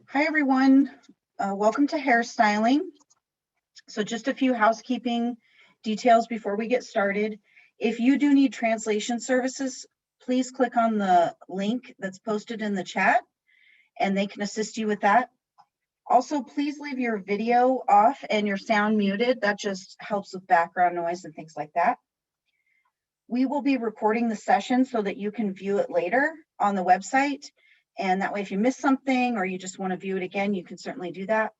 Hi, everyone. Welcome to Hairstyling. So just a few housekeeping details before we get started. If you do need translation services, please click on the link that's posted in the chat and they can assist you with that. Also, please leave your video off and your sound muted. That just helps with background noise and things like that. We will be recording the session so that you can view it later on the website. And that way, if you miss something or you just want to view it again, you can certainly do that.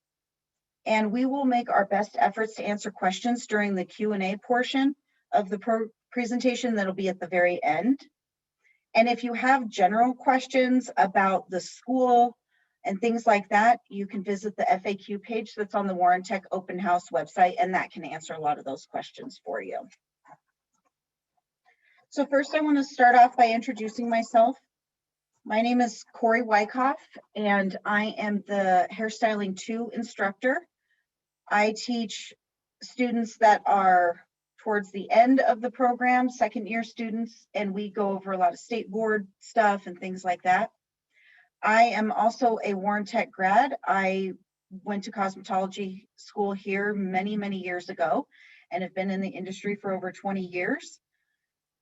And we will make our best efforts to answer questions during the Q&A portion of the presentation that'll be at the very end. And if you have general questions about the school and things like that, you can visit the FAQ page that's on the Warren Tech Open House website, and that can answer a lot of those questions for you. So first, I want to start off by introducing myself. My name is Corey Wyckoff, and I am the Hairstyling 2 instructor. I teach students that are towards the end of the program, second year students, and we go over a lot of state board stuff and things like that. I am also a Warren Tech grad. I went to cosmetology school here many, many years ago and have been in the industry for over 20 years.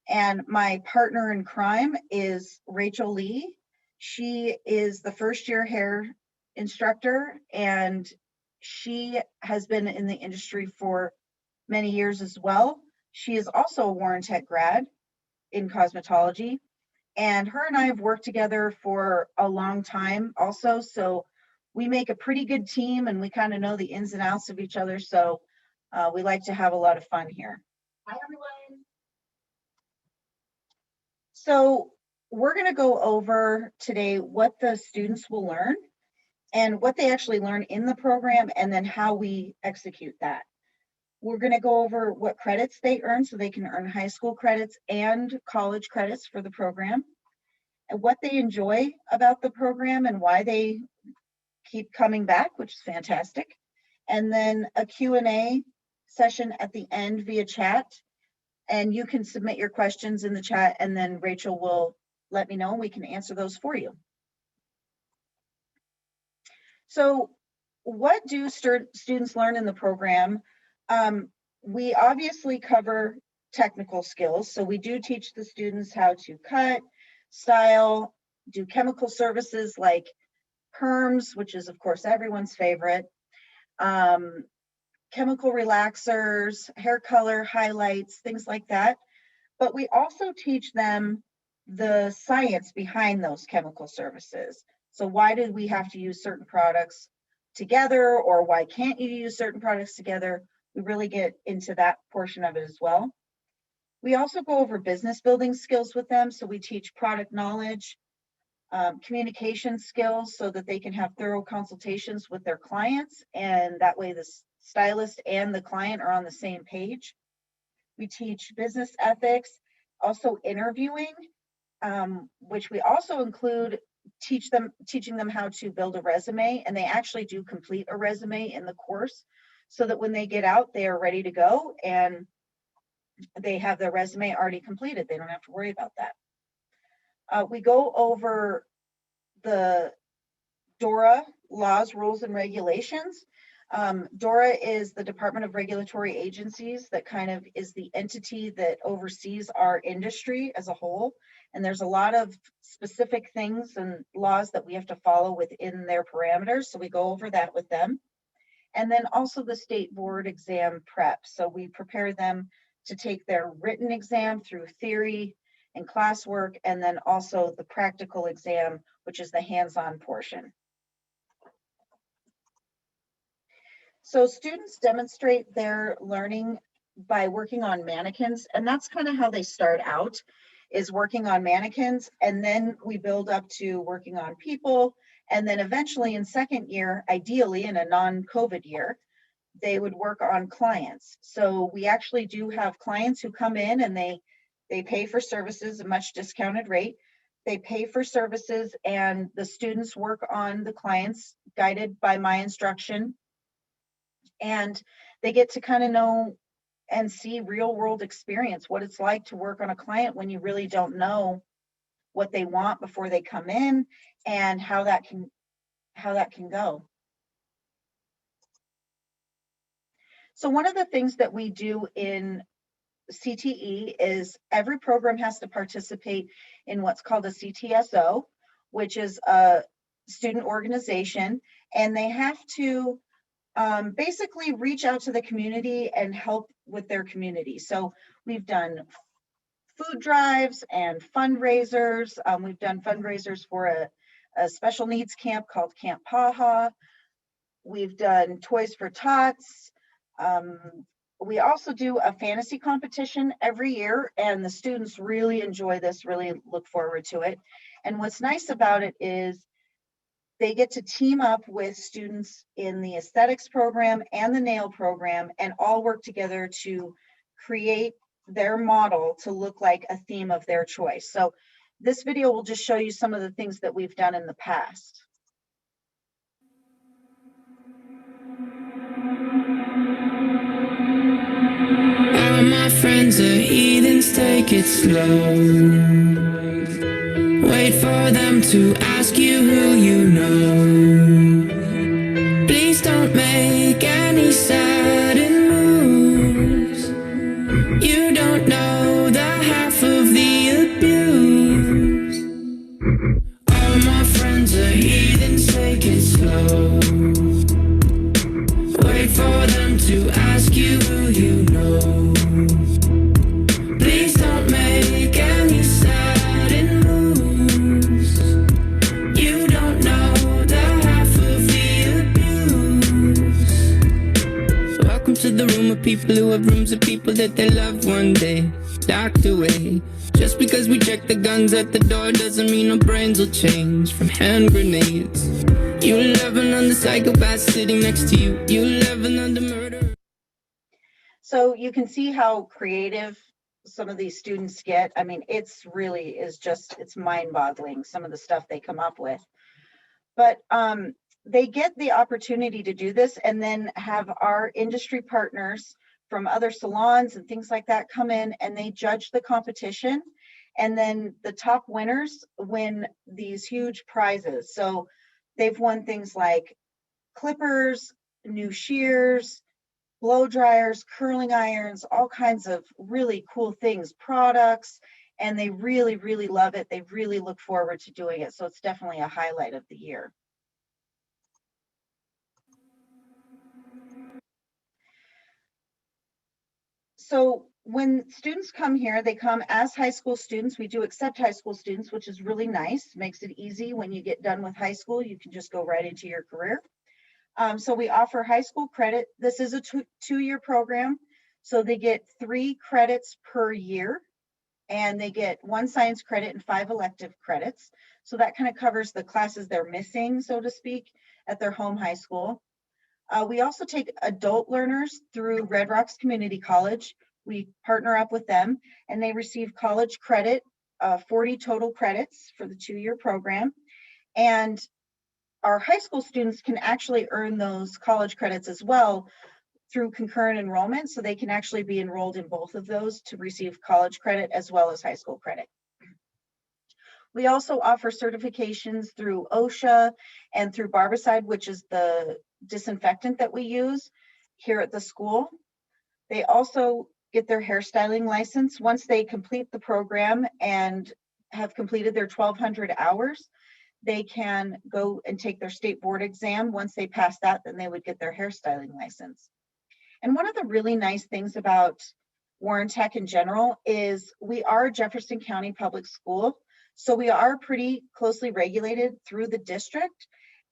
And my partner in crime is Rachel Lee. She is the first year hair instructor, and she has been in the industry for many years as well. She is also a Warren Tech grad in cosmetology, and her and I have worked together for a long time also. So we make a pretty good team and we kind of know the ins and outs of each other. So we like to have a lot of fun here. Hi, everyone. So we're going to go over today what the students will learn and what they actually learn in the program, and then how we execute that. We're going to go over what credits they earn so they can earn high school credits and college credits for the program, and what they enjoy about the program and why they keep coming back, which is fantastic. And then a Q&A session at the end via chat. And you can submit your questions in the chat, and then Rachel will let me know and we can answer those for you. So what do students learn in the program? We obviously cover technical skills. So we do teach the students how to cut, style, do chemical services like perms, which is of course everyone's favorite, chemical relaxers, hair color, highlights, things like that. But we also teach them the science behind those chemical services. So why do we have to use certain products together, or why can't you use certain products together? We really get into that portion of it as well. We also go over business building skills with them. So we teach product knowledge, communication skills so that they can have thorough consultations with their clients, and that way the stylist and the client are on the same page. We teach business ethics, also interviewing, which we also include teaching them how to build a resume, and they actually do complete a resume in the course so that when they get out, they are ready to go and they have their resume already completed. They don't have to worry about that. We go over the DORA laws, rules, and regulations. DORA is the Department of Regulatory Agencies that kind of is the entity that oversees our industry as a whole. And there's a lot of specific things and laws that we have to follow within their parameters. So we go over that with them. And then also the state board exam prep. So we prepare them to take their written exam through theory and classwork, and then also the practical exam, which is the hands-on portion. So students demonstrate their learning by working on mannequins, and that's kind of how they start out, is working on mannequins, and then we build up to working on people, and then eventually in second year, ideally in a non-COVID year, they would work on clients. So we actually do have clients who come in and they pay for services, a much discounted rate. They pay for services and the students work on the clients guided by my instruction. And they get to kind of know and see real world experience, what it's like to work on a client when you really don't know what they want before they come in, and how that can how that can go. So one of the things that we do in CTE is every program has to participate in what's called a CTSO, which is a student organization, and they have to basically reach out to the community and help with their community. So we've done food drives and fundraisers. We've done fundraisers for a special needs camp called Camp Paha. We've done Toys for Tots. We also do a fantasy competition every year, and the students really enjoy this, really look forward to it. And what's nice about it is they get to team up with students in the aesthetics program and the nail program and all work together to create their model to look like a theme of their choice. So this video will just show you some of the things that we've done in the past. All my friends are heathens, take it slow. Wait for them to ask you who you know. Please don't make any sudden moves. You don't know the half of the abuse. All my friends are heathens, take it slow. Wait for them to ask you who you know. Please don't make any sudden moves. You don't know the half of the abuse. Welcome to the room of people who have rooms of people that they love one day locked away. Just because we check the guns at the door doesn't mean our brains will change from hand grenades. You love another psychopath sitting next to you. You love another murderer. So you can see how creative some of these students get. I mean, it's really is just, it's mind-boggling, some of the stuff they come up with. But they get the opportunity to do this and then have our industry partners from other salons and things like that come in and they judge the competition. And then the top winners win these huge prizes. So they've won things like clippers, new shears, blow dryers, curling irons, all kinds of really cool things, products, and they really, really love it. They really look forward to doing it. So it's definitely a highlight of the year. So when students come here, they come as high school students. We do accept high school students, which is really nice. Makes it easy when you get done with high school. You can just go right into your career. So we offer high school credit. This is a two-year program. So they get 3 credits per year and they get 1 science credit and 5 elective credits. So that kind of covers the classes they're missing, so to speak, at their home high school. We also take adult learners through Red Rocks Community College. We partner up with them and they receive college credit, 40 total credits for the 2-year program. And our high school students can actually earn those college credits as well through concurrent enrollment. So they can actually be enrolled in both of those to receive college credit as well as high school credit. We also offer certifications through OSHA and through Barbicide, which is the disinfectant that we use here at the school. They also get their hairstyling license once they complete the program and have completed their 1,200 hours. They can go and take their state board exam. Once they pass that, then they would get their hairstyling license. And one of the really nice things about Warren Tech in general is we are a Jefferson County public school. So we are pretty closely regulated through the district.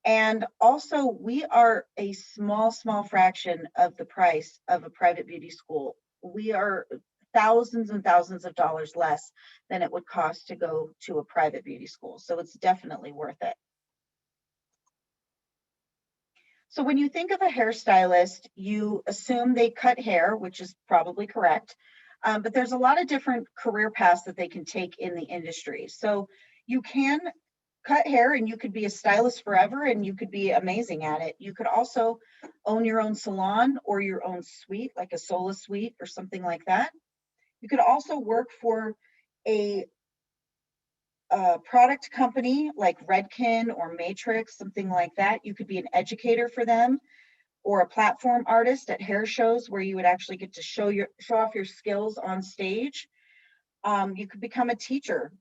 And also we are a small fraction of the price of a private beauty school. We are thousands and thousands of dollars less than it would cost to go to a private beauty school. So it's definitely worth it. So when you think of a hairstylist, you assume they cut hair, which is probably correct. But there's a lot of different career paths that they can take in the industry. So you can cut hair and you could be a stylist forever and you could be amazing at it. You could also own your own salon or your own suite, like a Sola suite or something like that. You could also work for a a product company like Redken or Matrix, something like that. You could be an educator for them, or a platform artist at hair shows where you would actually get to show off your skills on stage. You could become a teacher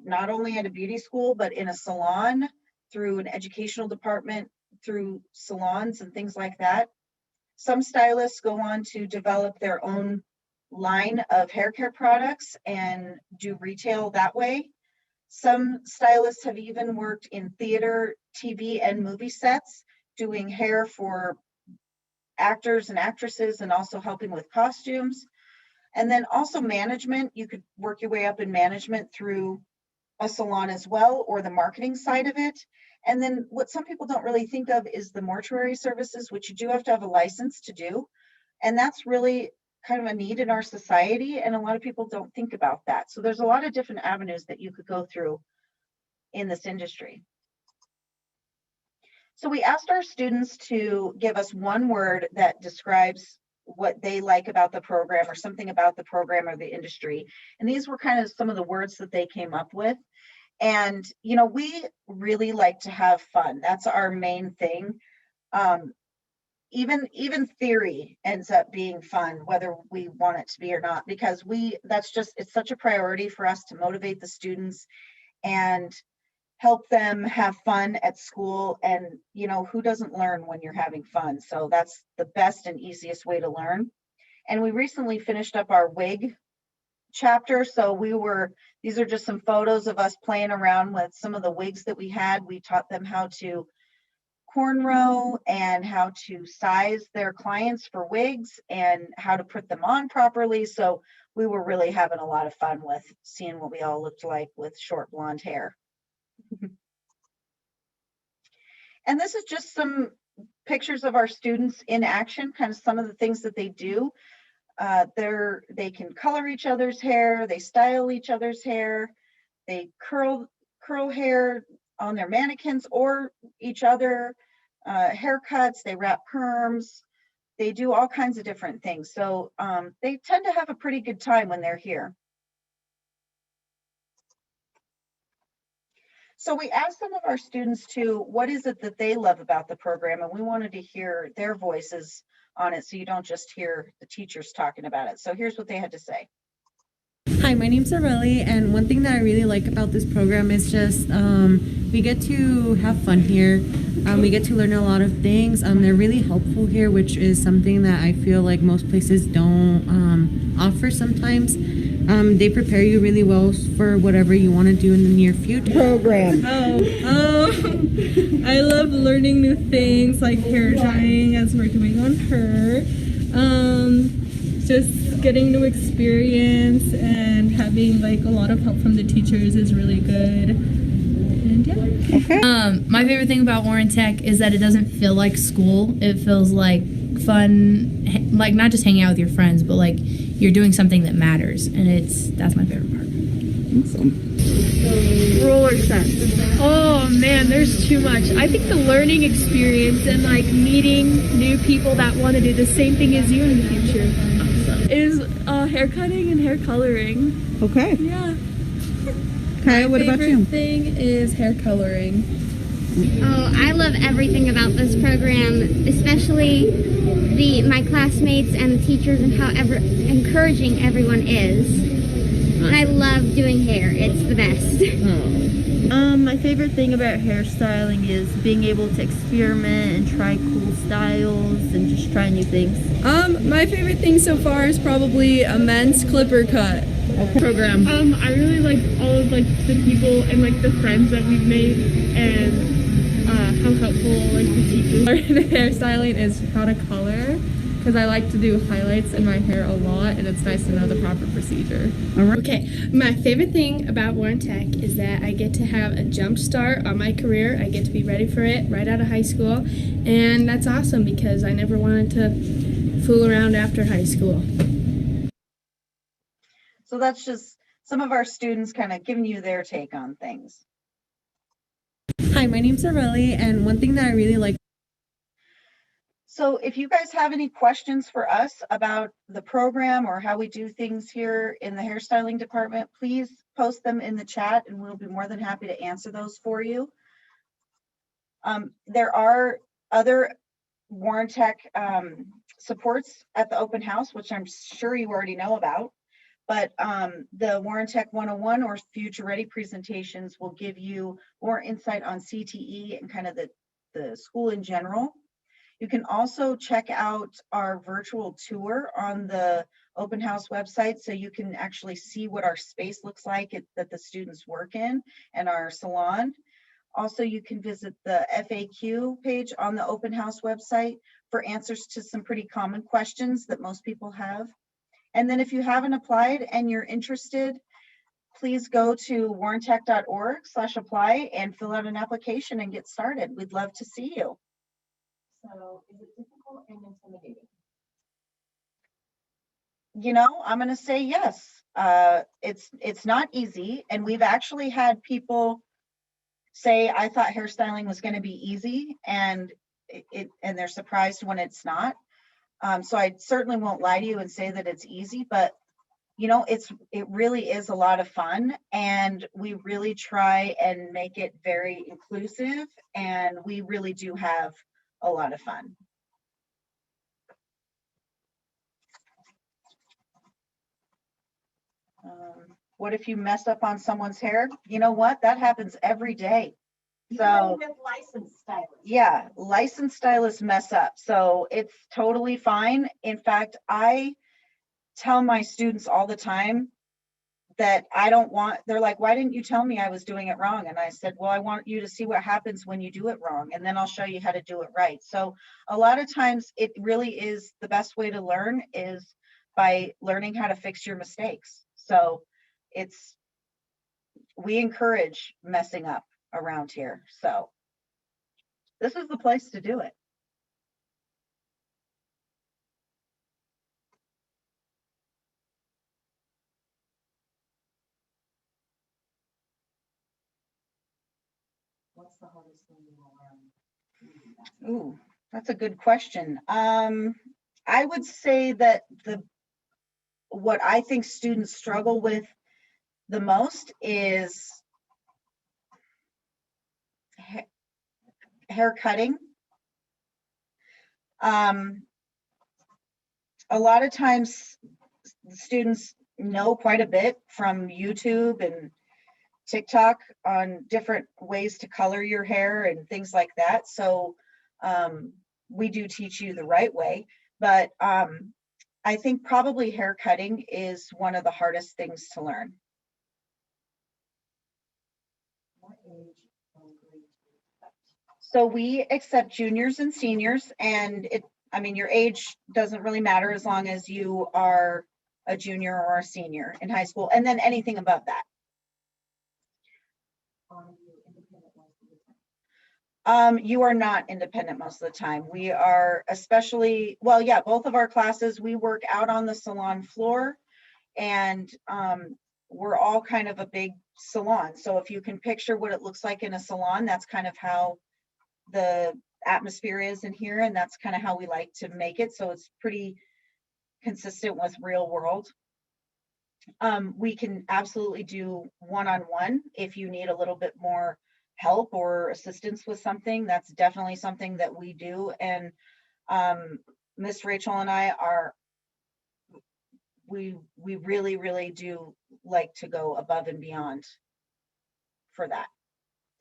not only at a beauty school, but in a salon, through an educational department, through salons and things like that. Some stylists go on to develop their own line of hair care products and do retail that way. Some stylists have even worked in theater, TV, and movie sets, doing hair for actors and actresses and also helping with costumes. And then also management, you could work your way up in management through a salon as well, or the marketing side of it. And then what some people don't really think of is the mortuary services, which you do have to have a license to do. And that's really kind of a need in our society, and a lot of people don't think about that. So there's a lot of different avenues that you could go through in this industry. So we asked our students to give us one word that describes what they like about the program, or something about the program or the industry. And these were kind of some of the words that they came up with. And, you know, we really like to have fun. That's our main thing. Even theory ends up being fun, whether we want it to be or not, because it's such a priority for us to motivate the students and help them have fun at school. And, you know, who doesn't learn when you're having fun? So that's the best and easiest way to learn. And we recently finished up our wig chapter. So these are just some photos of us playing around with some of the wigs that we had. We taught them how to cornrow and how to size their clients for wigs and how to put them on properly. So we were really having a lot of fun with seeing what we all looked like with short blonde hair. And this is just some pictures of our students in action, kind of some of the things that they do. They can color each other's hair, they style each other's hair, they curl hair on their mannequins or each other, haircuts, they wrap perms, they do all kinds of different things. So they tend to have a pretty good time when they're here. So we asked some of our students what is it that they love about the program, and we wanted to hear their voices on it, so you don't just hear the teachers talking about it. So here's what they had to say. Hi, my name's Areli, and one thing that I really like about this program is just we get to have fun here. We get to learn a lot of things. They're really helpful here, which is something that I feel like most places don't offer sometimes. They prepare you really well for whatever you want to do in the near future. Program. I love learning new things like hair dyeing as we're doing on her. Just getting new experience and having like a lot of help from the teachers is really good. And yeah. Okay. My favorite thing about Warren Tech is that it doesn't feel like school. It feels like fun, like not just hanging out with your friends, but like you're doing something that matters, and that's my favorite part. Awesome. Roller sets. Oh man, there's too much. I think the learning experience and like meeting new people that want to do the same thing as you in the future is hair cutting and hair coloring. Okay. Yeah. Kaya, what about you? My favorite thing is hair coloring. Oh, I love everything about this program, especially my classmates and the teachers and how encouraging everyone is. And I love doing hair. It's the best. My favorite thing about hairstyling is being able to experiment and try cool styles and just try new things. My favorite thing so far is probably a men's clipper cut program. I really like all of like the people and like the friends that we've made, and how helpful like the teachers are. Hairstyling is how to color, because I like to do highlights in my hair a lot, and it's nice to know the proper procedure. Okay, my favorite thing about Warren Tech is that I get to have a jump start on my career. I get to be ready for it right out of high school, and that's awesome because I never wanted to fool around after high school. So that's just some of our students kind of giving you their take on things. Hi, my name's Areli, and one thing that I really like. So if you guys have any questions for us about the program or how we do things here in the hairstyling department, please post them in the chat and we'll be more than happy to answer those for you. There are other Warren Tech supports at the open house, which I'm sure you already know about. But the Warren Tech 101 or Future Ready presentations will give you more insight on CTE and kind of the school in general. You can also check out our virtual tour on the open house website, so you can actually see what our space looks like that the students work in and our salon. Also, you can visit the FAQ page on the open house website for answers to some pretty common questions that most people have. And then if you haven't applied and you're interested, please go to warrentech.org/apply and fill out an application and get started. We'd love to see you. So is it difficult and intimidating? You know, I'm going to say yes. It's not easy. And we've actually had people say, I thought hairstyling was going to be easy, and they're surprised when it's not. So I certainly won't lie to you and say that it's easy, but you know, it really is a lot of fun, and we really try and make it very inclusive, and we really do have a lot of fun. What if you mess up on someone's hair? You know what? That happens every day. So with licensed stylists. Yeah, licensed stylists mess up. So it's totally fine. In fact, I tell my students all the time that they're like, why didn't you tell me I was doing it wrong? And I said, well, I want you to see what happens when you do it wrong, and then I'll show you how to do it right. So a lot of times it really is the best way to learn is by learning how to fix your mistakes. So we encourage messing up around here. So this is the place to do it. What's the hardest thing you will learn? Ooh, that's a good question. I would say that what I think students struggle with the most is hair cutting. A lot of times students know quite a bit from YouTube and TikTok on different ways to color your hair and things like that. So we do teach you the right way, but I think probably hair cutting is one of the hardest things to learn. What age? So we accept juniors and seniors, and your age doesn't really matter as long as you are a junior or a senior in high school, and then anything above that. You are not independent most of the time. We are both of our classes, we work out on the salon floor, and we're all kind of a big salon. So if you can picture what it looks like in a salon, that's kind of how the atmosphere is in here, and that's kind of how we like to make it. So it's pretty consistent with real world. We can absolutely do one-on-one if you need a little bit more help or assistance with something. That's definitely something that we do. And Miss Rachel and I we really, really do like to go above and beyond for that,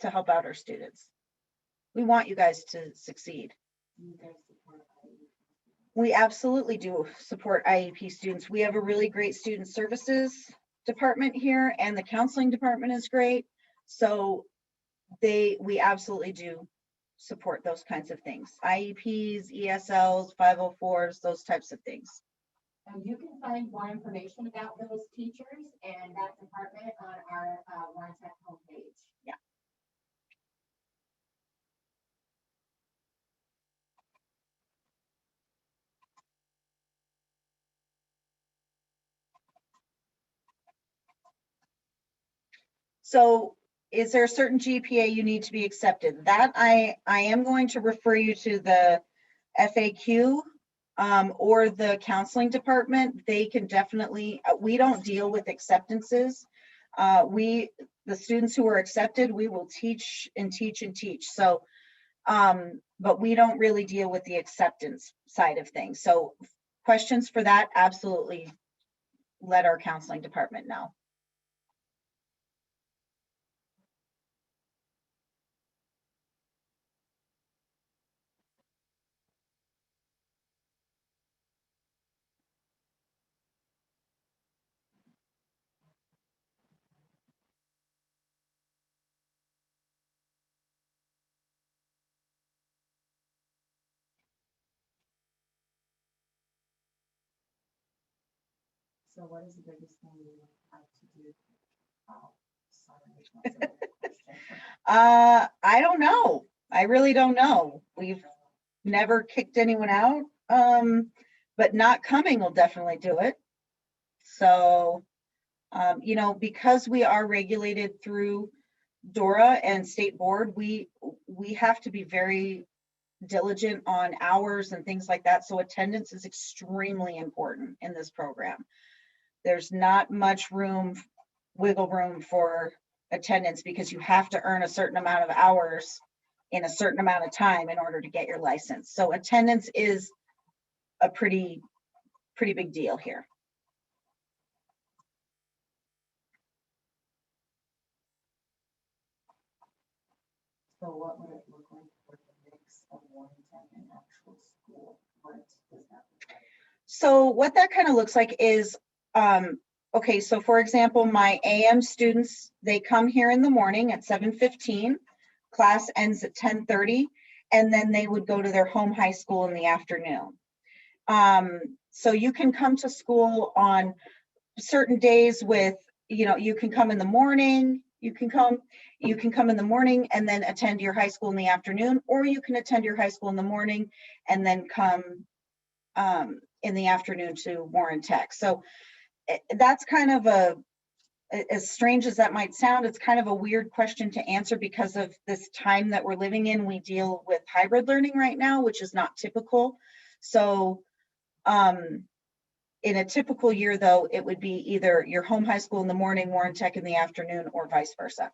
to help out our students. We want you guys to succeed. We absolutely do support IEP students. We have a really great student services department here, and the counseling department is great. So we absolutely do support those kinds of things. IEPs, ESLs, 504s, those types of things. And you can find more information about those teachers and that department on our Warren Tech homepage. Yeah. So is there a certain GPA you need to be accepted? That I am going to refer you to the FAQ or the counseling department. They can definitely, we don't deal with acceptances. The students who are accepted, we will teach and teach and teach. So, but we don't really deal with the acceptance side of things. So questions for that, absolutely let our counseling department know. So what is the biggest thing you would like to do? I don't know. I really don't know. We've never kicked anyone out. But not coming will definitely do it. So, you know, because we are regulated through DORA and state board, we have to be very diligent on hours and things like that. So attendance is extremely important in this program. There's not much wiggle room for attendance because you have to earn a certain amount of hours in a certain amount of time in order to get your license. So attendance is a pretty big deal here. So what would it look like for the mix of Warrington and actual school? What does that look like? So what that kind of looks like is, okay, so for example, my AM students, they come here in the morning at 7:15, class ends at 10:30, and then they would go to their home high school in the afternoon. So you can come to school on certain days with, you know, you can come in the morning, you can come in the morning and then attend your high school in the afternoon, or you can attend your high school in the morning and then come in the afternoon to Warren Tech. So that's kind of as strange as that might sound, it's kind of a weird question to answer because of this time that we're living in. We deal with hybrid learning right now, which is not typical. So in a typical year, though, it would be either your home high school in the morning, Warren Tech in the afternoon, or vice versa.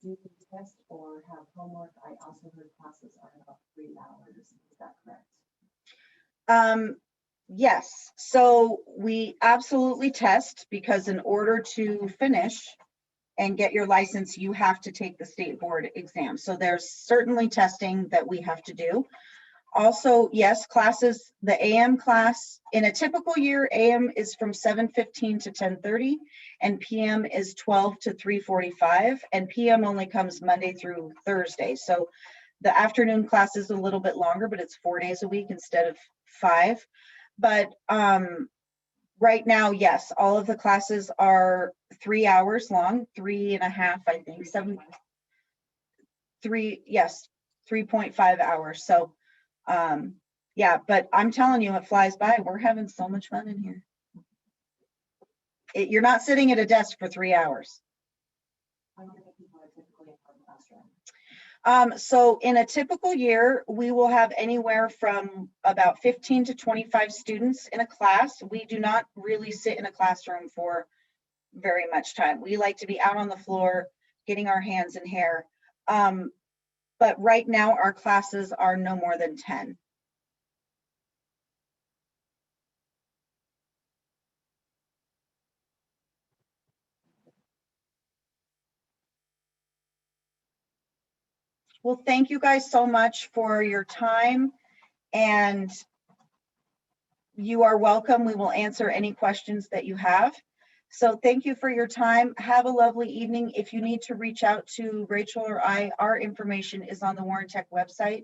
Do you test or have homework? I also heard classes are about 3 hours. Is that correct? Yes, so we absolutely test because in order to finish and get your license, you have to take the state board exam. So there's certainly testing that we have to do. Also, yes, classes, the AM class, in a typical year, AM is from 7:15 to 10:30, and PM is 12 to 3:45, and PM only comes Monday through Thursday. So the afternoon class is a little bit longer, but it's 4 days a week instead of 5. But right now, yes, all of the classes are 3 hours long, 3.5, I think, 3.5 hours. So yeah, but I'm telling you, it flies by. We're having so much fun in here. You're not sitting at a desk for 3 hours. How many people are typically in one classroom? So in a typical year, we will have anywhere from about 15 to 25 students in a class. We do not really sit in a classroom for very much time. We like to be out on the floor, getting our hands in hair. But right now, our classes are no more than 10. Well, thank you guys so much for your time, and you are welcome. We will answer any questions that you have. So thank you for your time. Have a lovely evening. If you need to reach out to Rachel or I, our information is on the Warren Tech website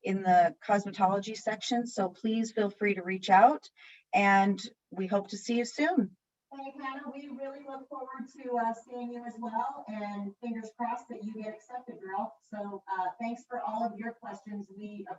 in the cosmetology section. So please feel free to reach out, and we hope to see you soon. Hey, Hannah, we really look forward to seeing you as well, and fingers crossed that you get accepted, girl. So thanks for all of your questions. We